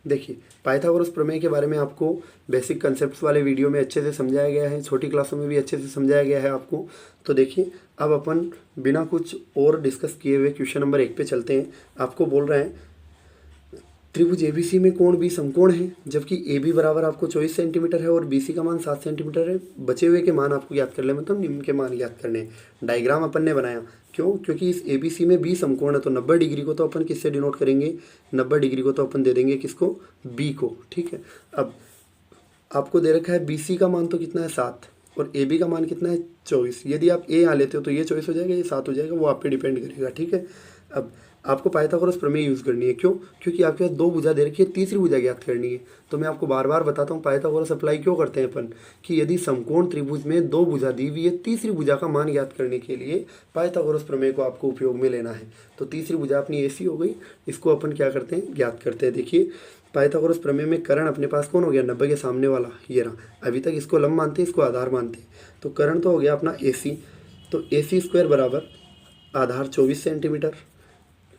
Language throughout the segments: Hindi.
देखिए पाइथागोरस प्रमेय के बारे में आपको बेसिक कंसेप्ट्स वाले वीडियो में अच्छे से समझाया गया है, छोटी क्लासों में भी अच्छे से समझाया गया है आपको। तो देखिए अब अपन बिना कुछ और डिस्कस किए हुए क्वेश्चन नंबर 1 पे चलते हैं। आपको बोल रहे हैं त्रिभुज एबीसी में कोण बी समकोण है, जबकि ए बी बराबर आपको 24 सेंटीमीटर है और बी सी का मान 7 सेंटीमीटर है। बचे हुए के मान आपको याद कर ले, मतलब निम्न के मान याद करने हैं। डायग्राम अपन ने बनाया, क्यों? क्योंकि इस ए बी सी में बी समकोण है, तो 90 डिग्री को तो अपन किससे डिनोट करेंगे? 90 डिग्री को तो अपन दे देंगे किसको? बी को। ठीक है, अब आपको दे रखा है बी सी का मान तो कितना है 7 और ए बी का मान कितना है 24। यदि आप ए यहाँ लेते हो तो ये 24 हो जाएगा, ये 7 हो जाएगा, वो आप पे डिपेंड करेगा। ठीक है, अब आपको पाइथागोरस प्रमेय यूज़ करनी है। क्यों? क्योंकि आपके पास 2 भुजा दे रखी है, तीसरी भुजा ज्ञात करनी है। तो मैं आपको बार बार बताता हूँ पाइथागोरस अप्लाई क्यों करते हैं अपन, कि यदि समकोण त्रिभुज में 2 भुजा दी हुई है, तीसरी भुजा का मान ज्ञात करने के लिए पाइथागोरस प्रमेय को आपको उपयोग में लेना है। तो तीसरी भुजा अपनी ऐसी हो गई, इसको अपन क्या करते हैं? ज्ञात करते हैं। देखिए पाइथागोरस प्रमेय में कर्ण अपने पास कौन हो गया? 90 के सामने वाला, ये रहा। अभी तक इसको लंब मानते हैं, इसको आधार मानते हैं। तो कर्ण तो हो गया अपना ए सी, तो ए सी स्क्वायर बराबर आधार 24 सेंटीमीटर,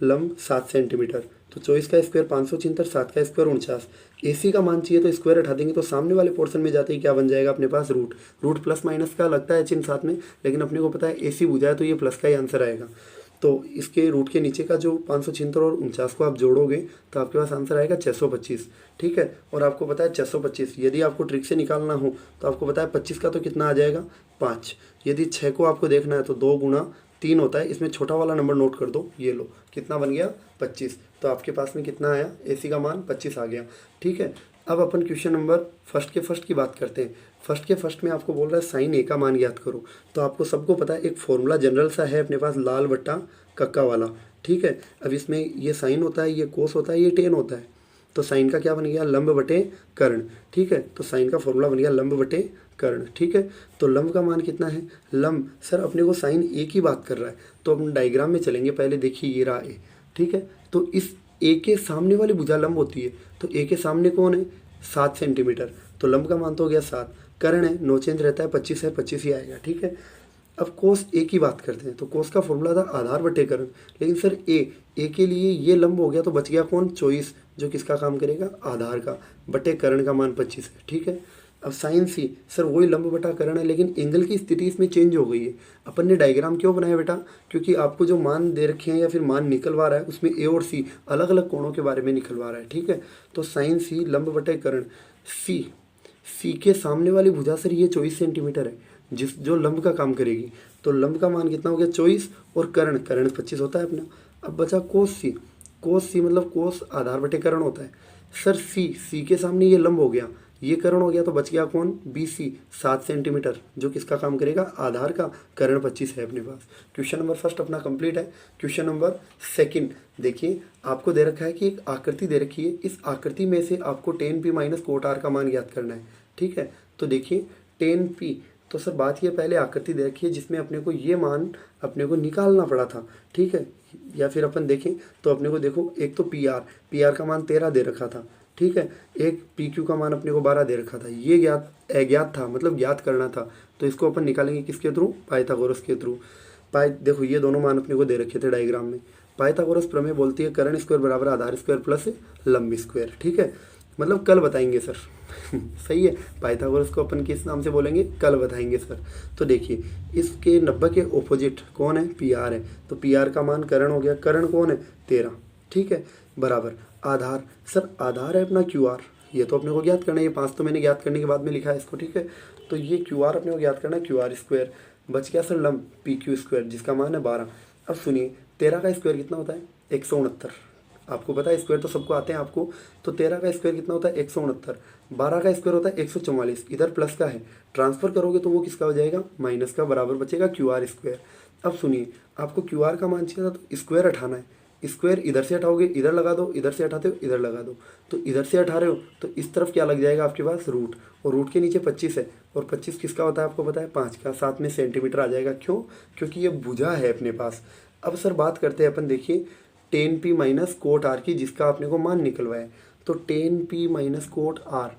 लंब 7 सेंटीमीटर। तो 24 का स्क्वायर 576, 7 का स्क्वायर 49। AC का मान चाहिए तो स्क्वायर हटा देंगे, तो सामने वाले पोर्शन में जाते ही क्या बन जाएगा अपने पास? रूट। रूट प्लस माइनस का लगता है चिन्ह साथ में, लेकिन अपने को पता है AC भुजा है तो ये प्लस का ही आंसर आएगा। तो इसके रूट के नीचे का जो 576 और 49 को आप जोड़ोगे तो आपके पास आंसर आएगा 625। ठीक है, और आपको पता है 625 यदि आपको ट्रिक से निकालना हो तो आपको पता है 25 का तो कितना आ जाएगा? 5। यदि 6 को आपको देखना है तो 2 गुना 3 होता है। इसमें छोटा वाला नंबर नोट कर दो, ये लो कितना बन गया? 25। तो आपके पास में कितना आया? AC का मान 25 आ गया। ठीक है, अब अपन क्वेश्चन नंबर फर्स्ट की बात करते हैं। फर्स्ट में आपको बोल रहा है साइन ए का मान ज्ञात करो। तो आपको सबको पता है एक फॉर्मूला जनरल सा है अपने पास, लाल बट्टा कक्का वाला। ठीक है, अब इसमें ये साइन होता है, ये कोस होता है, ये टेन होता है। तो साइन का क्या बन गया? लंब बटे कर्ण। ठीक है, तो साइन का फॉर्मूला बन गया लंब बटे कर्ण। ठीक है, तो लंब का मान कितना है? लंब सर अपने को साइन ए की बात कर रहा है, तो अपन डायग्राम में चलेंगे। पहले देखिए ये रहा ए। ठीक है, तो इस ए के सामने वाली भुजा लंब होती है, तो ए के सामने कौन है? 7 सेंटीमीटर। तो लंब का मान तो हो गया 7, कर्ण है, नो चेंज रहता है, 25 है, 25 ही आएगा। ठीक है, अब कोस ए की बात करते हैं। तो कोस का फॉर्मूला था आधार बटे कर्ण, लेकिन सर ए के लिए ये लंब हो गया, तो बच गया कौन? 24, जो किसका काम करेगा? आधार का, बटे कर्ण का मान 25 है। ठीक है, अब साइन सी, सर वही लंब बटा कर्ण है, लेकिन एंगल की स्थिति इसमें चेंज हो गई है। अपन ने डायग्राम क्यों बनाया बेटा? क्योंकि आपको जो मान दे रखे हैं या फिर मान निकलवा रहा है उसमें ए और सी अलग अलग कोणों के बारे में निकलवा रहा है। ठीक है, तो साइन सी लंब बटे कर्ण। सी के सामने वाली भुजा सर ये 24 सेंटीमीटर है, जो लंब का काम करेगी। तो लंब का मान कितना हो गया? 24, और कर्ण 25 होता है अपना। अब बचा कोस सी मतलब कोस आधार बटे कर्ण होता है। सर सी के सामने ये लंब हो गया, ये कर्ण हो गया, तो बच गया कौन? BC 7 सेंटीमीटर, जो किसका काम करेगा? आधार का। कर्ण 25 है अपने पास। क्वेश्चन नंबर फर्स्ट अपना कंप्लीट है। क्वेश्चन नंबर सेकंड देखिए, आपको दे रखा है कि एक आकृति दे रखी है, इस आकृति में से आपको tan P minus cot R का मान ज्ञात करना है। ठीक है, तो देखिए tan P, तो सर बात ये पहले आकृति दे रखी है जिसमें अपने को ये मान अपने को निकालना पड़ा था। ठीक है, या फिर अपन देखें तो अपने को देखो, एक तो PR का मान 13 दे रखा था। ठीक है, एक PQ का मान अपने को 12 दे रखा था। ये अज्ञात था, मतलब ज्ञात करना था, तो इसको अपन निकालेंगे किसके थ्रू? पाइथागोरस के थ्रू। देखो ये दोनों मान अपने को दे रखे थे डायग्राम में। पाइथागोरस प्रमेय बोलती है कर्ण स्क्वायर बराबर आधार स्क्वायर प्लस लंब स्क्वायर। ठीक है, मतलब कल बताएंगे सर। सही है, पाइथागोरस को अपन किस नाम से बोलेंगे? कल बताएंगे सर। तो देखिए इसके 90 के ऑपोजिट कौन है? PR है, तो PR का मान कर्ण हो गया। कर्ण कौन है? 13। ठीक है, बराबर आधार, सर आधार है अपना QR, ये तो अपने को ज्ञात करना है। ये 5 तो मैंने ज्ञात करने के बाद में लिखा है इसको। ठीक है, तो ये QR अपने को ज्ञात करना है, QR स्क्वायर। बच गया सर लंब PQ स्क्वायर, जिसका मान है 12। अब सुनिए 13 का स्क्वायर कितना होता है? 169। आपको पता है स्क्वायर तो सबको आते हैं आपको, तो 13 का स्क्वायर कितना होता है? 169। 12 का स्क्वायर होता है 144, इधर प्लस का है, ट्रांसफर करोगे तो वो किसका हो जाएगा? माइनस का, बराबर बचेगा QR स्क्वायर। अब सुनिए आपको QR का मान चाहिए था तो स्क्वायर हटाना है। स्क्वायर इधर से हटाओगे इधर लगा दो, इधर से हटाते हो इधर लगा दो। तो इधर से हटा रहे हो तो इस तरफ क्या लग जाएगा आपके पास? रूट, और रूट के नीचे 25 है, और 25 किसका होता है आपको पता है? 5 का, साथ में सेंटीमीटर आ जाएगा। क्यों? क्योंकि ये भुजा है अपने पास। अब सर बात करते हैं अपन, देखिए tan P minus cot R की, जिसका आपने को मान निकलवाया है। तो tan P minus cot R,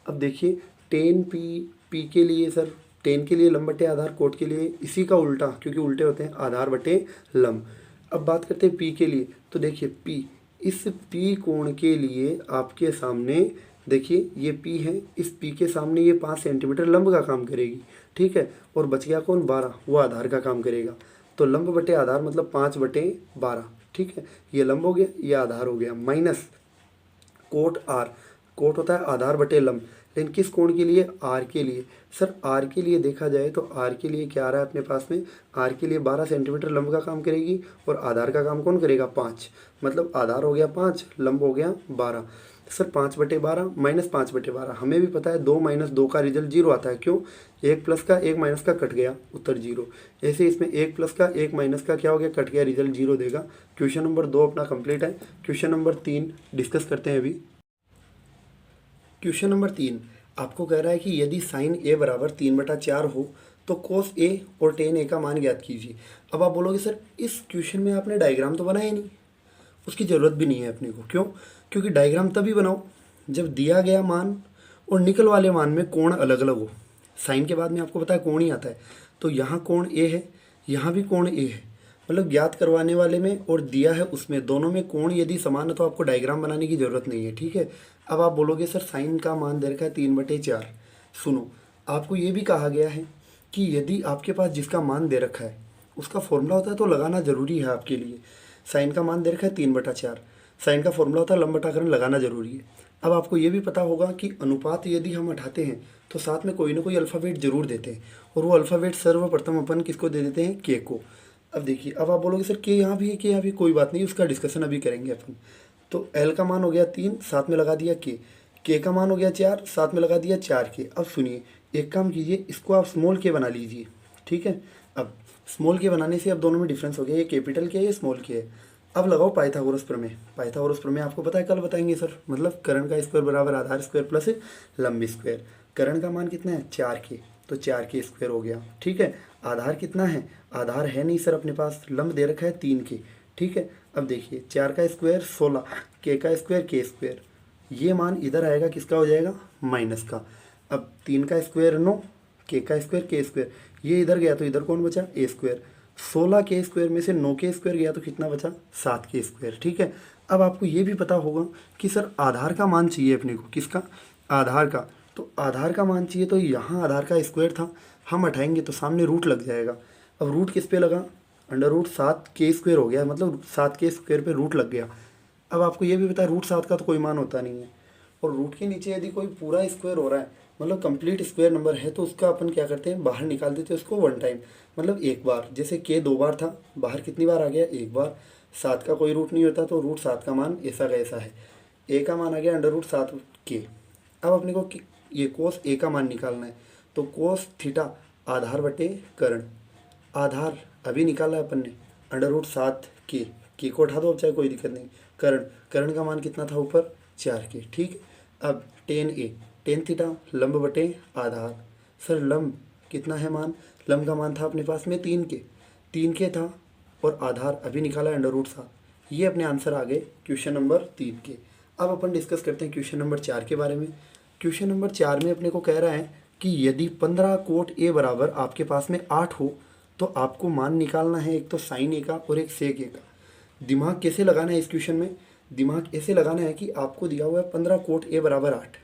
अब देखिए tan P के लिए सर, tan के लिए लंब बटे आधार, कोट के लिए इसी का उल्टा, क्योंकि उल्टे होते हैं, आधार बटे लंब। अब बात करते हैं P के लिए, तो देखिए P इस पी कोण के लिए आपके सामने देखिए ये पी है, इस पी के सामने ये 5 सेंटीमीटर लंब का काम करेगी, ठीक है। और बच गया कौन 12, वो आधार का काम करेगा। तो लंब बटे आधार मतलब 5/12, ठीक है। ये लंब हो गया, ये आधार हो गया, माइनस कोट आर, कोट होता है आधार बटे लंब, लेकिन किस कोण के लिए, आर के लिए। सर आर के लिए देखा जाए तो आर के लिए क्या आ रहा है अपने पास में, आर के लिए 12 सेंटीमीटर लंब का काम करेगी और आधार का काम कौन करेगा 5, मतलब आधार हो गया 5, लंब हो गया 12। सर 5/12 माइनस 5/12, हमें भी पता है 2 - 2 का रिजल्ट 0 आता है, क्यों, 1 प्लस का 1 माइनस का कट गया, उत्तर 0। ऐसे इसमें 1 प्लस का 1 माइनस का क्या हो गया, कट गया, रिजल्ट 0 देगा। क्वेश्चन नंबर 2 अपना कंप्लीट है। क्वेश्चन नंबर 3 डिस्कस करते हैं अभी। क्वेश्चन नंबर 3 आपको कह रहा है कि यदि साइन ए बराबर 3/4 हो तो कोस ए और टेन ए का मान ज्ञात कीजिए। अब आप बोलोगे सर इस क्वेश्चन में आपने डायग्राम तो बनाया ही नहीं, उसकी ज़रूरत भी नहीं है अपने को, क्यों, क्योंकि डायग्राम तभी बनाओ जब दिया गया मान और निकल वाले मान में कोण अलग अलग हो। साइन के बाद में आपको पता है कोण ही आता है, तो यहाँ कोण ए है, यहाँ भी कोण ए है, मतलब ज्ञात करवाने वाले में और दिया है उसमें, दोनों में कोण यदि समान है तो आपको डायग्राम बनाने की ज़रूरत नहीं है, ठीक है। अब आप बोलोगे सर साइन का मान दे रखा है 3/4, सुनो आपको ये भी कहा गया है कि यदि आपके पास जिसका मान दे रखा है उसका फॉर्मूला होता है तो लगाना ज़रूरी है आपके लिए। साइन का मान दे रखा है 3/4, साइन का फॉर्मूला होता है लंब बटाकरण, लगाना ज़रूरी है। अब आपको ये भी पता होगा कि अनुपात यदि हम हटाते हैं तो साथ में कोई ना कोई अल्फ़ाबेट जरूर देते हैं, और वो अल्फ़ाबेट सर्वप्रथम अपन किसको दे देते हैं, के को। अब देखिए, अब आप बोलोगे सर के यहाँ भी है, के यहाँ भी, कोई बात नहीं, उसका डिस्कशन अभी करेंगे अपन। तो एल का मान हो गया 3, साथ में लगा दिया के का मान हो गया 4, साथ में लगा दिया 4 के। अब सुनिए एक काम कीजिए, इसको आप स्मॉल के बना लीजिए, ठीक है। अब स्मॉल के बनाने से अब दोनों में डिफरेंस हो गया, ये कैपिटल के है, ये स्मॉल के है। अब लगाओ पाइथागोरस प्रमेय। पाइथागोरस प्रमेय आपको पता है, कल बताएंगे सर, मतलब कर्ण का स्क्वायर बराबर आधार स्क्वायर प्लस लंब स्क्वायर। कर्ण का मान कितना है 4 के, तो 4 के स्क्वायर हो गया, ठीक है। आधार कितना है, आधार है नहीं सर अपने पास, लंब दे रखा है 3 के, ठीक है। अब देखिए 4 का स्क्वायर 16, के का स्क्वायर के स्क्वायर, ये मान इधर आएगा किसका हो जाएगा, माइनस का। अब 3 का स्क्वायर 9, के का स्क्वायर के स्क्वायर, ये इधर गया तो इधर कौन बचा, ए स्क्वायर। 16 के स्क्वायर में से 9 के स्क्वायर गया तो कितना बचा, 7 के स्क्वायर, ठीक है। अब आपको ये भी पता होगा कि सर आधार का मान चाहिए अपने को, किसका, आधार का। तो आधार का मान चाहिए तो यहाँ आधार का स्क्वायर था, हम हटाएंगे तो सामने रूट लग जाएगा। अब रूट किस पे लगा, √7 के स्क्वायर हो गया, मतलब 7 के स्क्वायर पे रूट लग गया। अब आपको ये भी पता है √7 का तो कोई मान होता नहीं है, और रूट के नीचे यदि कोई पूरा स्क्वायर हो रहा है, मतलब कंप्लीट स्क्वायर नंबर है, तो उसका अपन क्या करते हैं, बाहर निकाल देते हैं उसको 1 टाइम, मतलब एक बार। जैसे के 2 बार था, बाहर कितनी बार आ गया, एक बार। 7 का कोई रूट नहीं होता, तो √7 का मान ऐसा का ऐसा है, ए का मान आ गया √7 के। अब अपने को ये कोस ए का मान निकालना है, तो कोस थीटा आधार बटे कर्ण, आधार अभी निकाला है अपन ने √7 के को उठा दो, अब चाहे कोई दिक्कत नहीं। कर्ण का मान कितना था ऊपर 4 के, ठीक। अब टेन ए, टेन थीटा लंब बटे आधार, सर लंब कितना है मान, लंब का मान था अपने पास में 3 के था, और आधार अभी निकाला है √7। ये अपने आंसर आ गए क्वेश्चन नंबर 3 के। अब अपन डिस्कस करते हैं क्वेश्चन नंबर 4 के बारे में। क्वेश्चन नंबर 4 में अपने को कह रहा है कि यदि 15 कोट ए बराबर आपके पास में 8 हो तो आपको मान निकालना है, एक तो साइन ए का और एक सेक ए का। दिमाग कैसे लगाना है इस क्वेश्चन में, दिमाग ऐसे लगाना है कि आपको दिया हुआ है 15 कोट ए बराबर 8।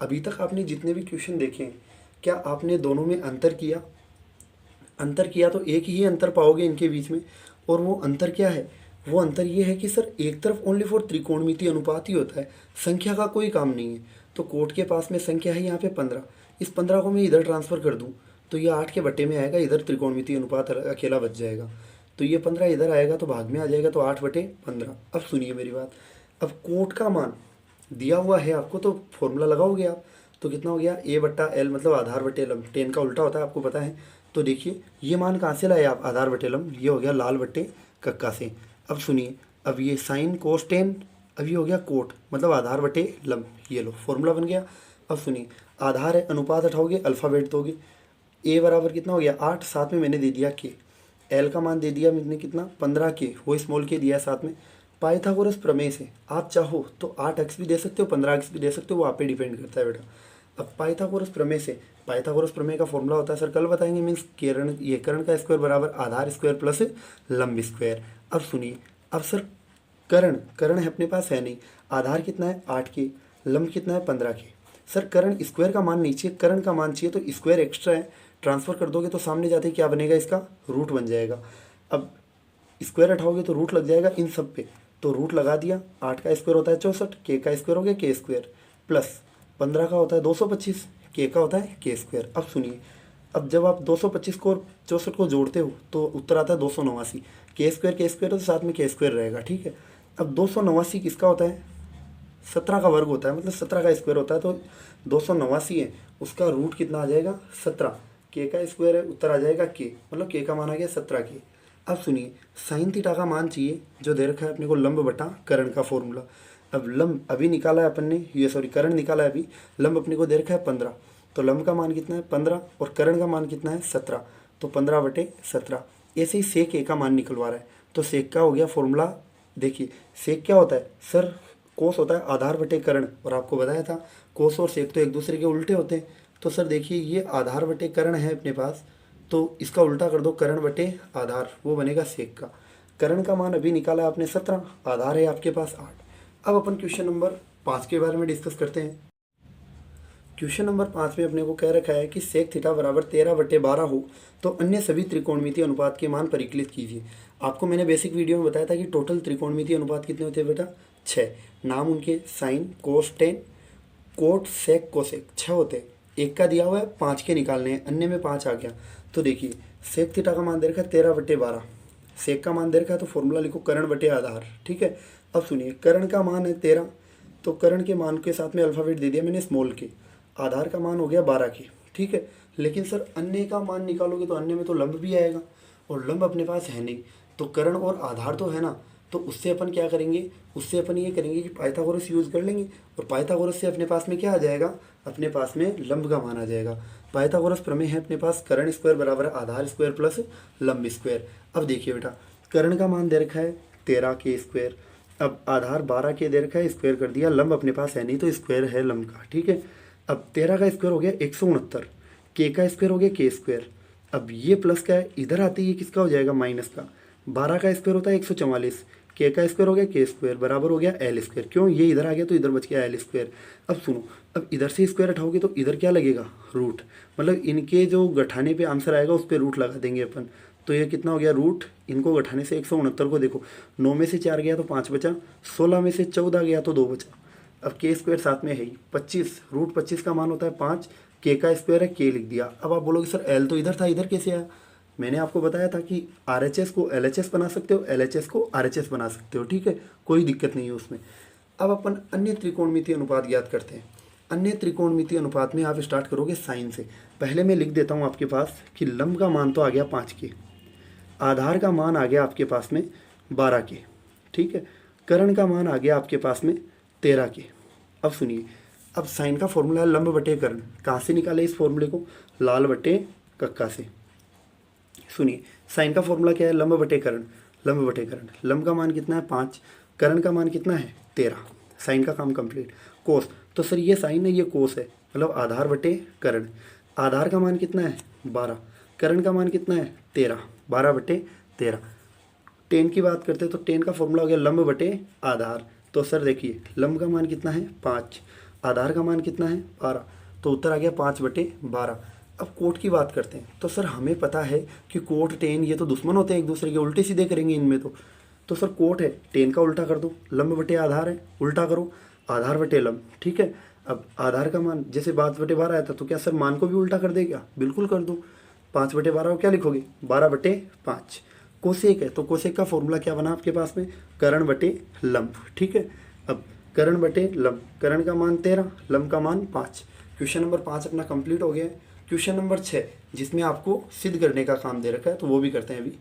अभी तक आपने जितने भी क्वेश्चन देखे हैं, क्या आपने दोनों में अंतर किया, अंतर किया तो एक ही अंतर पाओगे इनके बीच में, और वो अंतर क्या है, वो अंतर ये है कि सर एक तरफ ओनली फॉर त्रिकोणमितीय अनुपात ही होता है, संख्या का कोई काम नहीं है। तो कोट के पास में संख्या है यहाँ पे 15, इस 15 को मैं इधर ट्रांसफ़र कर दूँ तो ये 8 के बट्टे में आएगा, इधर त्रिकोणमितीय अनुपात अकेला बच जाएगा, तो ये 15 इधर आएगा तो भाग में आ जाएगा, तो 8/15। अब सुनिए मेरी बात, अब कोट का मान दिया हुआ है आपको, तो फॉर्मूला लगाओगे आप, तो कितना हो गया A/L, मतलब आधार बटे लंब, टेन का उल्टा होता है आपको पता है। तो देखिए ये मान कहाँ से लाए आप, आधार बटे लंब, ये हो गया लाल बट्टे कक्का से। अब सुनिए, अब ये साइन कोस टेन, अब ये हो गया कोट, मतलब आधार बटे लंब, ये लो फॉर्मूला बन गया। अब सुनिए आधार है, अनुपात हटाओगे, अल्फ़ाबेट दोगे, ए बराबर कितना हो गया 8, साथ में मैंने दे दिया के, एल का मान दे दिया मैंने कितना 15 के, वो स्मॉल के दिया साथ में। पाइथागोरस प्रमेय से आप चाहो तो 8x भी दे सकते हो, 15x भी दे सकते हो, वो आप पे डिपेंड करता है बेटा। अब पाइथागोरस प्रमेय से, पाइथागोरस प्रमेय का फॉर्मूला होता है सर कल बताएंगे, मीन्स कर्ण का स्क्वायर बराबर आधार स्क्वायर प्लस लंब स्क्वायर। अब सुनिए, अब सर कर्ण, कर्ण है अपने पास है नहीं, आधार कितना है 8 के, लंब कितना है 15 के। सर कर्ण स्क्वायर का मान नीचे, कर्ण का मान चाहिए तो स्क्वायर एक्स्ट्रा है, ट्रांसफर कर दोगे तो सामने जाते ही क्या बनेगा, इसका रूट बन जाएगा। अब स्क्वायर हटाओगे तो रूट लग जाएगा इन सब पे, तो रूट लगा दिया। 8 का स्क्वायर होता है 64, के का स्क्वायर हो गया के स्क्वायर, प्लस 15 का होता है 225, के का होता है के स्क्वायर। अब सुनिए, अब जब आप 225 को और 64 को जोड़ते हो तो उत्तर आता है 289, के स्क्वायर तो साथ में के स्क्वायर रहेगा, ठीक है। अब 289 किसका होता है, 17 का वर्ग होता है, मतलब 17 का स्क्वायर होता है, तो 289 है, उसका रूट कितना आ जाएगा 17, के का स्क्वायर है, उत्तर आ जाएगा के, मतलब के का मान आ गया 17 के। अब सुनिए, साइन थीटा का मान चाहिए जो दे रखा है अपने को लंब बटा कर्ण का फॉर्मूला। अब लंब अभी निकाला है अपन ने, ये सॉरी कर्ण निकाला है अभी, लंब अपने को दे रखा है 15, तो लंब का मान कितना है 15 और कर्ण का मान कितना है 17, तो 15/17। ऐसे ही सेक ए का मान निकलवा रहा है, तो सेक का हो गया फॉर्मूला। देखिए सेक क्या होता है सर, कोस होता है आधार बटे कर्ण, और आपको बताया था कोस और सेक तो एक दूसरे के उल्टे होते हैं। तो सर देखिए ये आधार बटे कर्ण है अपने पास, तो इसका उल्टा कर दो कर्ण बटे आधार, वो बनेगा सेक का। कर्ण का मान अभी निकाला आपने 17, आधार है आपके पास 8। अब अपन क्वेश्चन नंबर 5 के बारे में डिस्कस करते हैं। क्वेश्चन नंबर 5 में अपने को कह रखा है कि सेक थीटा बराबर 13/12 हो तो अन्य सभी त्रिकोणमितीय अनुपात के मान परिकलित कीजिए। आपको मैंने बेसिक वीडियो में बताया था कि टोटल त्रिकोणमितीय अनुपात कितने होते हैं बेटा, 6। नाम उनके साइन, कोस, टेन, कोट, सेक, कोसेक 6 होते हैं। एक का दिया हुआ है 5 के निकालने हैं, अन्य में 5 आ गया। तो देखिए सेक थीटा का मान दे रखा है 13/12, सेक का मान दे रखा है तो फॉर्मूला लिखो कर्ण बटे आधार, ठीक है। अब सुनिए कर्ण का मान है 13, तो कर्ण के मान के साथ में अल्फ़ाबेट दे दिया मैंने स्मॉल के, आधार का मान हो गया 12 के, ठीक है। लेकिन सर अन्य का मान निकालोगे तो अन्य में तो लंब भी आएगा, और लंब अपने पास है नहीं, तो कर्ण और आधार तो है ना, तो उससे अपन क्या करेंगे, उससे अपन ये करेंगे कि पाइथागोरस यूज़ कर लेंगे, और पाइथागोरस से अपने पास में क्या आ जाएगा, अपने पास में लंब का मान आ जाएगा। पाइथागोरस प्रमेय है अपने पास, कर्ण स्क्वायर बराबर आधार स्क्वायर प्लस लंब स्क्वायर। अब देखिए बेटा कर्ण का मान दे रखा है 13 के स्क्वायर, अब आधार 12 के दे रखा है, स्क्वायर कर दिया, लंब अपने पास है नहीं तो स्क्वायर है लंब का, ठीक है। अब 13 का स्क्वायर हो गया 169, के का स्क्वायर हो गया के स्क्वायर। अब ये प्लस का है, इधर आते ही ये किसका हो जाएगा माइनस का, 12 का स्क्वायर होता है 144, के का स्क्वायर हो गया के स्क्वायर बराबर हो गया एल स्क्वायर। क्यों, ये इधर आ गया तो इधर बच गया एल स्क्वायर। अब सुनो, अब इधर से स्क्वायर हटाओगे तो इधर क्या लगेगा, रूट, मतलब इनके जो गठाने पे आंसर आएगा उस पर रूट लगा देंगे अपन। तो ये कितना हो गया रूट, इनको गठाने से 169 को देखो, 9 में से 4 गया तो 5 बचा, 16 में से 14 गया तो 2 बचा। अब के स्क्वायर साथ में है ही 25, रूट 25 का मान होता है 5, के का स्क्वायर है के लिख दिया। अब आप बोलोगे सर एल तो इधर था, इधर कैसे आया, मैंने आपको बताया था कि RHS को LHS बना सकते हो, LHS को RHS बना सकते हो, ठीक है, कोई दिक्कत नहीं है उसमें। अब अपन अन्य त्रिकोणमितीय अनुपात ज्ञात करते हैं। अन्य त्रिकोणमितीय अनुपात में आप स्टार्ट करोगे साइन से। पहले मैं लिख देता हूँ आपके पास कि लंब का मान तो आ गया 5 के, आधार का मान आ गया आपके पास में 12 के, ठीक है, कर्ण का मान आ गया आपके पास में 13 के। अब सुनिए, अब साइन का फॉर्मूला है लंब बटे कर्ण, कहाँ से निकाले इस फॉर्मूले को, लाल बटे कक्का से। सुनिए साइन का फॉर्मूला क्या है, लंब बटे कर्ण, लंब बटे कर्ण, लंब का मान कितना है 5, कर्ण का मान कितना है 13, साइन का काम कंप्लीट। कोस, तो सर ये साइन है ये कोस है, मतलब आधार बटे कर्ण, आधार का मान कितना है 12, कर्ण का मान कितना है 13, 12/13। टेन की बात करते हैं तो टेन का फॉर्मूला हो गया लंब बटे आधार। तो सर देखिए लंब का मान कितना है 5, आधार का मान कितना है 12, तो उत्तर आ गया 5/12। अब कोट की बात करते हैं तो सर हमें पता है कि कोट टेन ये तो दुश्मन होते हैं एक दूसरे के, उल्टे सीधे करेंगे इनमें तो सर कोट है टेन का उल्टा कर दो, लंब बटे आधार है उल्टा करो, आधार बटे लंब, ठीक है। अब आधार का मान जैसे 5/12 आया था तो क्या सर मान को भी उल्टा कर देगा, बिल्कुल कर दो, 5/12 को क्या लिखोगे 12/5। कोसेक है तो कोसेक का फॉर्मूला क्या बना आपके पास में, कर्ण बटे लंब, ठीक है। अब कर्ण बटे लंब, कर्ण का मान 13, लंब का मान 5। क्वेश्चन नंबर 5 अपना कंप्लीट हो गया है। क्वेश्चन नंबर 6 जिसमें आपको सिद्ध करने का काम दे रखा है तो वो भी करते हैं अभी।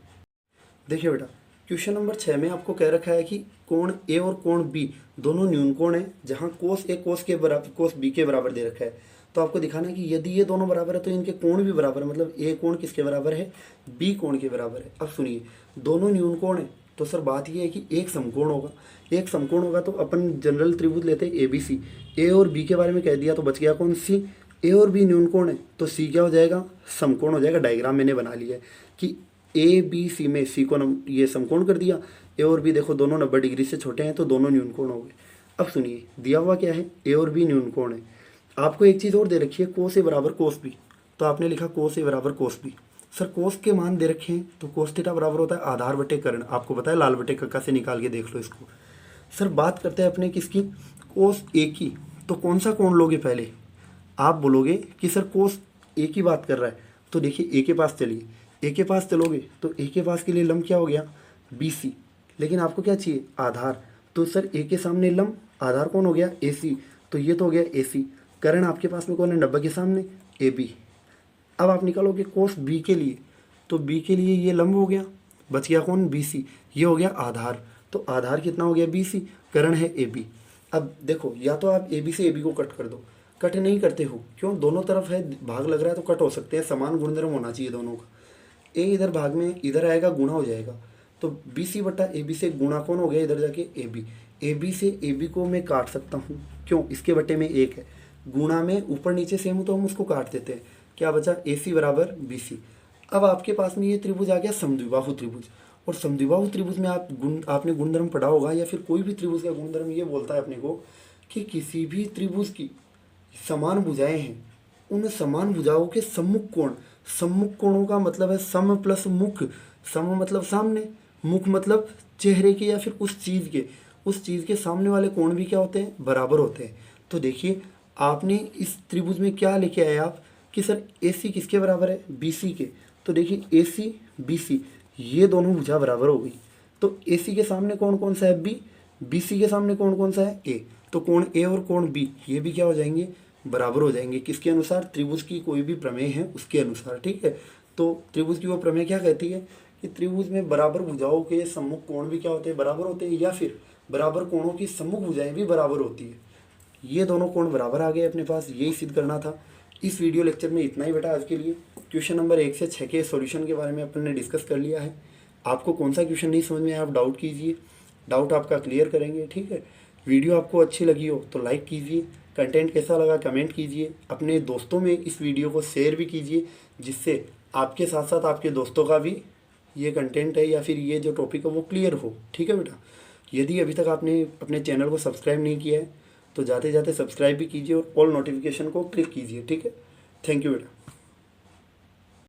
देखिए बेटा क्वेश्चन नंबर 6 में आपको कह रखा है कि कोण ए और कोण बी दोनों न्यून कोण है, जहाँ कोस ए कोस के बराबर कोस बी के बराबर दे रखा है। तो आपको दिखाना है कि यदि ये दोनों बराबर है तो इनके कोण भी बराबर है, मतलब ए कोण किसके बराबर है, बी कोण के बराबर है। अब सुनिए दोनों न्यून कोण है तो सर बात ये है कि एक समकोण होगा, एक समकोण होगा तो अपन जनरल त्रिभुज लेते हैं ABC, ए और बी के बारे में कह दिया तो बच गया कौन सी, ए और बी न्यून कोण है तो सी क्या हो जाएगा, समकोण हो जाएगा। डायग्राम मैंने बना लिया है कि ABC में सी को ये समकोण कर दिया, ए और बी देखो दोनों 90 डिग्री से छोटे हैं तो दोनों न्यून कोण हो गए। अब सुनिए दिया हुआ क्या है, ए और बी न्यून कोण है। आपको एक चीज़ और दे रखी है, कोस ए बराबर कोस बी, तो आपने लिखा कोस ए बराबर कोस बी। सर कोस के मान दे रखे हैं तो कोस थीटा बराबर होता है आधार बटे कर्ण, आपको पता है लाल बटे कक्का से निकाल के देख लो इसको। सर बात करते हैं अपने किसकी, कोस ए की, तो कौन सा कोण लोगे पहले, आप बोलोगे कि सर कोस ए की बात कर रहा है, तो देखिए ए के पास चलिए, ए के पास चलोगे तो ए के पास के लिए लंब क्या हो गया, बी सी, लेकिन आपको क्या चाहिए आधार, तो सर ए के सामने लंब आधार कौन हो गया ए सी, तो ये तो हो गया ए सी, कर्ण आपके पास में कौन है 90 के सामने ए बी। अब आप निकालोगे कोस बी के लिए, तो बी के लिए ये लंब हो गया, बच गया कौन बी सी, ये हो गया आधार, तो आधार कितना हो गया बी सी, कर्ण है ए बी। अब देखो या तो आप ए बी से ए बी को कट कर दो, कट नहीं करते हो क्यों, दोनों तरफ है भाग लग रहा है तो कट हो सकते हैं, समान गुणधर्म होना चाहिए दोनों का। ए इधर भाग में इधर आएगा गुणा हो जाएगा, तो बी सी बटा ए बी से गुणा कौन हो गया इधर जाके ए बी, ए बी से ए बी को मैं काट सकता हूँ क्यों, इसके बटे में एक है, गुणा में ऊपर नीचे सेम हो तो हम उसको काट देते हैं, क्या बचा ए सी बराबर बी सी। अब आपके पास में ये त्रिभुज आ गया समद्विबाहु त्रिभुज, और समद्विबाहु त्रिभुज में आपने गुणधर्म पढ़ा होगा, या फिर कोई भी त्रिभुज का गुणधर्म ये बोलता है अपने को कि किसी भी त्रिभुज की समान भुजाएं हैं, उन समान भुजाओं के सम्मुख कोण, सम्मुख कोणों का मतलब है सम प्लस मुख, सम मतलब सामने, मुख मतलब चेहरे के या फिर उस चीज़ के सामने वाले कोण भी क्या होते हैं बराबर होते हैं। तो देखिए आपने इस त्रिभुज में क्या लेके आए आप कि सर ए सी किसके बराबर है बी सी के, तो देखिए ए सी बी सी ये दोनों भुजा बराबर हो गई, तो ए सी के सामने कौन कौन सा है बी, बी सी के सामने कौन कौन सा है ए, तो कोण ए और कोण बी ये भी क्या हो जाएंगे बराबर हो जाएंगे, किसके अनुसार, त्रिभुज की कोई भी प्रमेय है उसके अनुसार, ठीक है। तो त्रिभुज की वो प्रमेय क्या कहती है कि त्रिभुज में बराबर भुजाओं के सम्मुख कोण भी क्या होते हैं बराबर होते हैं, या फिर बराबर कोणों की सम्मुख भुजाएं भी बराबर होती है। ये दोनों कोण बराबर आ गए अपने पास, यही सिद्ध करना था। इस वीडियो लेक्चर में इतना ही बेटा आज के लिए। क्वेश्चन नंबर 1 से 6 के सॉल्यूशन के बारे में अपन ने डिस्कस कर लिया है। आपको कौन सा क्वेश्चन नहीं समझ में आया आप डाउट कीजिए, डाउट आपका क्लियर करेंगे, ठीक है। वीडियो आपको अच्छी लगी हो तो लाइक कीजिए, कंटेंट कैसा लगा कमेंट कीजिए, अपने दोस्तों में इस वीडियो को शेयर भी कीजिए, जिससे आपके साथ साथ आपके दोस्तों का भी ये कंटेंट है या फिर ये जो टॉपिक है वो क्लियर हो, ठीक है बेटा। यदि अभी तक आपने अपने चैनल को सब्सक्राइब नहीं किया है तो जाते जाते सब्सक्राइब भी कीजिए और ऑल नोटिफिकेशन को क्लिक कीजिए, ठीक है। थैंक यू बेटा।